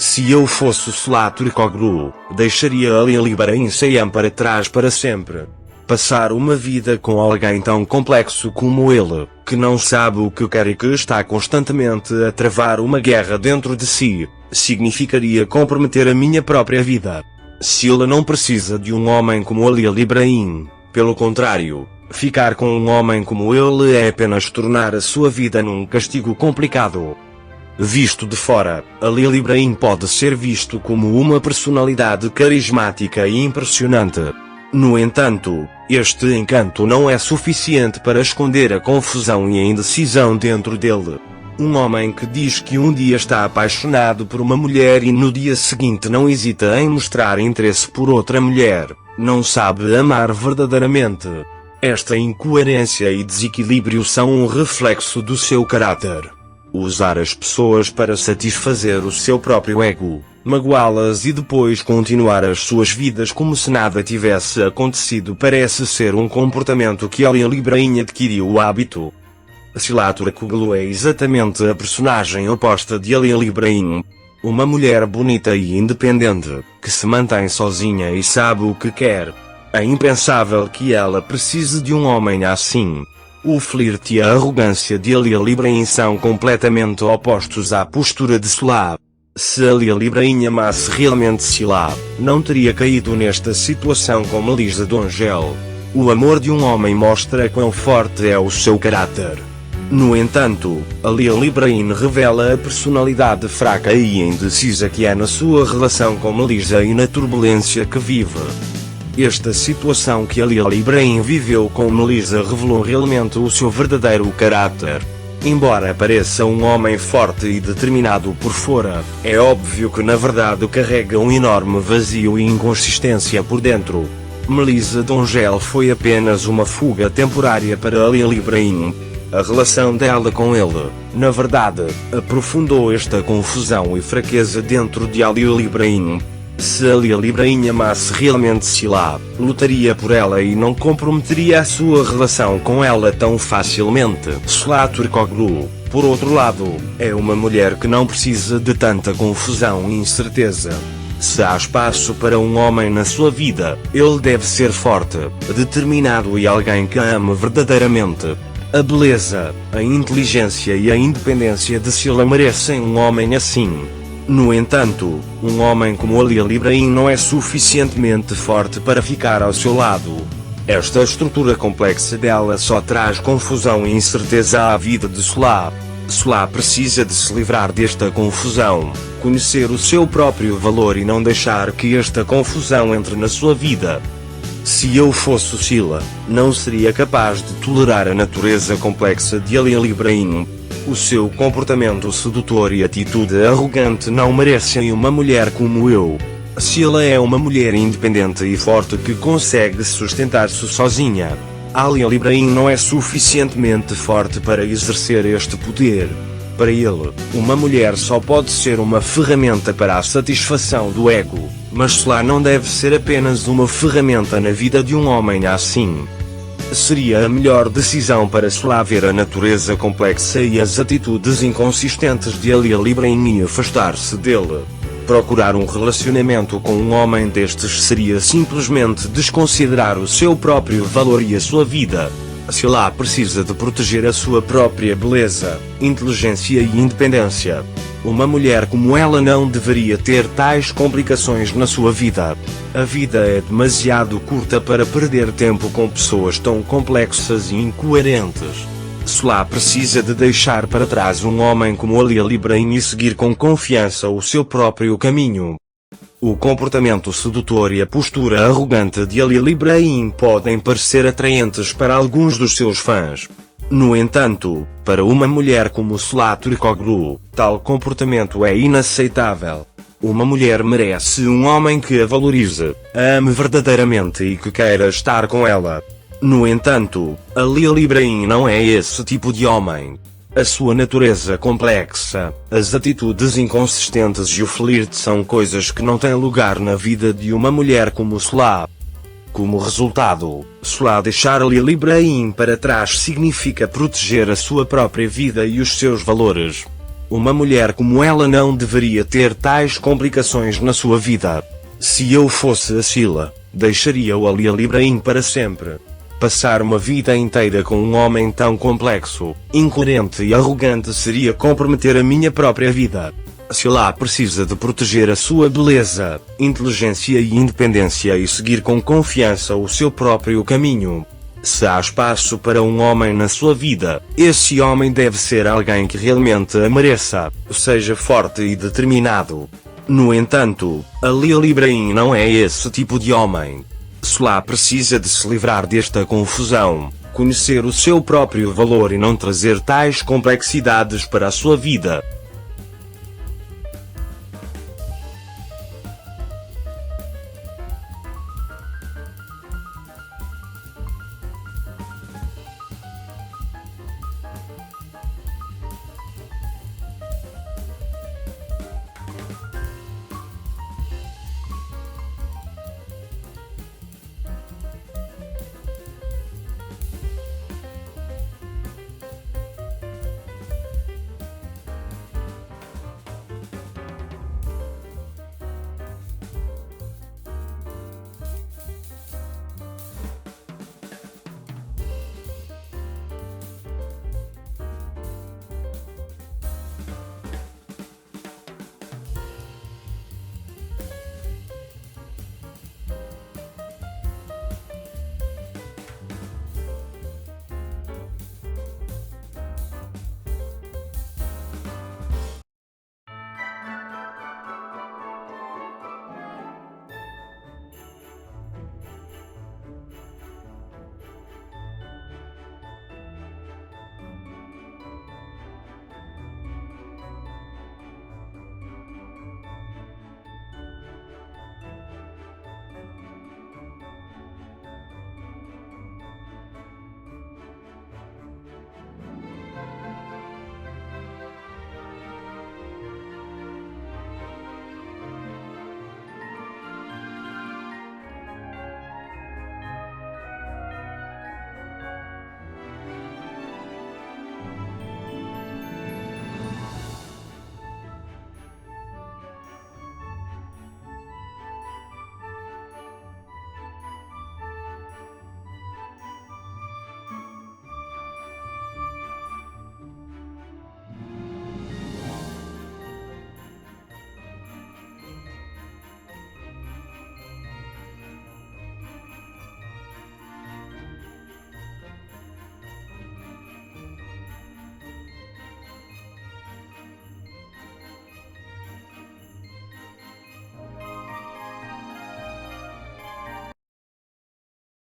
Se eu fosse o Salah Turkoglu, deixaria Ali Ibrahim Sayam para trás para sempre. Passar uma vida com alguém tão complexo como ele, que não sabe o que quer e que está constantemente a travar uma guerra dentro de si, significaria comprometer a minha própria vida. Sila não precisa de um homem como Ali Ibrahim, pelo contrário, ficar com um homem como ele é apenas tornar a sua vida num castigo complicado. Visto de fora, Ali Ibrahim pode ser visto como uma personalidade carismática e impressionante. No entanto, este encanto não é suficiente para esconder a confusão e a indecisão dentro dele. Um homem que diz que um dia está apaixonado por uma mulher e no dia seguinte não hesita em mostrar interesse por outra mulher, não sabe amar verdadeiramente. Esta incoerência e desequilíbrio são um reflexo do seu caráter. Usar as pessoas para satisfazer o seu próprio ego, magoá-las e depois continuar as suas vidas como se nada tivesse acontecido parece ser um comportamento que Ali Ibrahim adquiriu o hábito. Salah Turkoglu é exatamente a personagem oposta de Ali Ibrahim. Uma mulher bonita e independente, que se mantém sozinha e sabe o que quer. É impensável que ela precise de um homem assim. O flerte e a arrogância de Ali Ibrahim são completamente opostos à postura de Salah. Se Ali Ibrahim amasse realmente Salah, não teria caído nesta situação com Melissa Dongel. O amor de um homem mostra quão forte é o seu caráter. No entanto, Ali Ibrahim revela a personalidade fraca e indecisa que há na sua relação com Melissa e na turbulência que vive. Esta situação que Ali Ibrahim viveu com Melissa revelou realmente o seu verdadeiro caráter. Embora pareça um homem forte e determinado por fora, é óbvio que na verdade carrega um enorme vazio e inconsistência por dentro. Melissa Dongel foi apenas uma fuga temporária para Ali Ibrahim. A relação dela com ele, na verdade, aprofundou esta confusão e fraqueza dentro de Ali Ibrahim. Se Ali Ibrahim amasse realmente Salah, lutaria por ela e não comprometeria a sua relação com ela tão facilmente. Salah Turkoglu, por outro lado, é uma mulher que não precisa de tanta confusão e incerteza. Se há espaço para um homem na sua vida, ele deve ser forte, determinado e alguém que a ame verdadeiramente. A beleza, a inteligência e a independência de Salah merecem um homem assim. No entanto, um homem como Ali Ibrahim não é suficientemente forte para ficar ao seu lado. Esta estrutura complexa dela só traz confusão e incerteza à vida de Salah. Salah precisa de se livrar desta confusão, conhecer o seu próprio valor e não deixar que esta confusão entre na sua vida. Se eu fosse o Salah, não seria capaz de tolerar a natureza complexa de Ali Ibrahim. O seu comportamento sedutor e atitude arrogante não merecem uma mulher como eu. Salah é uma mulher independente e forte que consegue sustentar-se sozinha. Ali Ibrahim não é suficientemente forte para exercer este poder. Para ele, uma mulher só pode ser uma ferramenta para a satisfação do ego, mas Salah não deve ser apenas uma ferramenta na vida de um homem assim. Seria a melhor decisão para Salah ver a natureza complexa e as atitudes inconsistentes de Ali Ibrahim e afastar-se dele. Procurar um relacionamento com um homem destes seria simplesmente desconsiderar o seu próprio valor e a sua vida. Salah precisa de proteger a sua própria beleza, inteligência e independência. Uma mulher como ela não deveria ter tais complicações na sua vida. A vida é demasiado curta para perder tempo com pessoas tão complexas e incoerentes. Salah precisa de deixar para trás um homem como Ali Ibrahim e seguir com confiança o seu próprio caminho. O comportamento sedutor e a postura arrogante de Ali Ibrahim podem parecer atraentes para alguns dos seus fãs. No entanto, para uma mulher como Salah Turkoglu, tal comportamento é inaceitável. Uma mulher merece um homem que a valorize, a ame verdadeiramente e que queira estar com ela. No entanto, Ali Ibrahim não é esse tipo de homem. A sua natureza complexa, as atitudes inconsistentes e o flerte são coisas que não têm lugar na vida de uma mulher como Salah. Como resultado, Salah deixar Ali Ibrahim para trás significa proteger a sua própria vida e os seus valores. Uma mulher como ela não deveria ter tais complicações na sua vida. Se eu fosse a Sila, deixaria o Ali Ibrahim para sempre. Passar uma vida inteira com um homem tão complexo, incoerente e arrogante seria comprometer a minha própria vida. Sila precisa de proteger a sua beleza, inteligência e independência e seguir com confiança o seu próprio caminho. Se há espaço para um homem na sua vida, esse homem deve ser alguém que realmente a mereça, seja forte e determinado. No entanto, Ali Ibrahim não é esse tipo de homem. Sila precisa de se livrar desta confusão, conhecer o seu próprio valor e não trazer tais complexidades para a sua vida.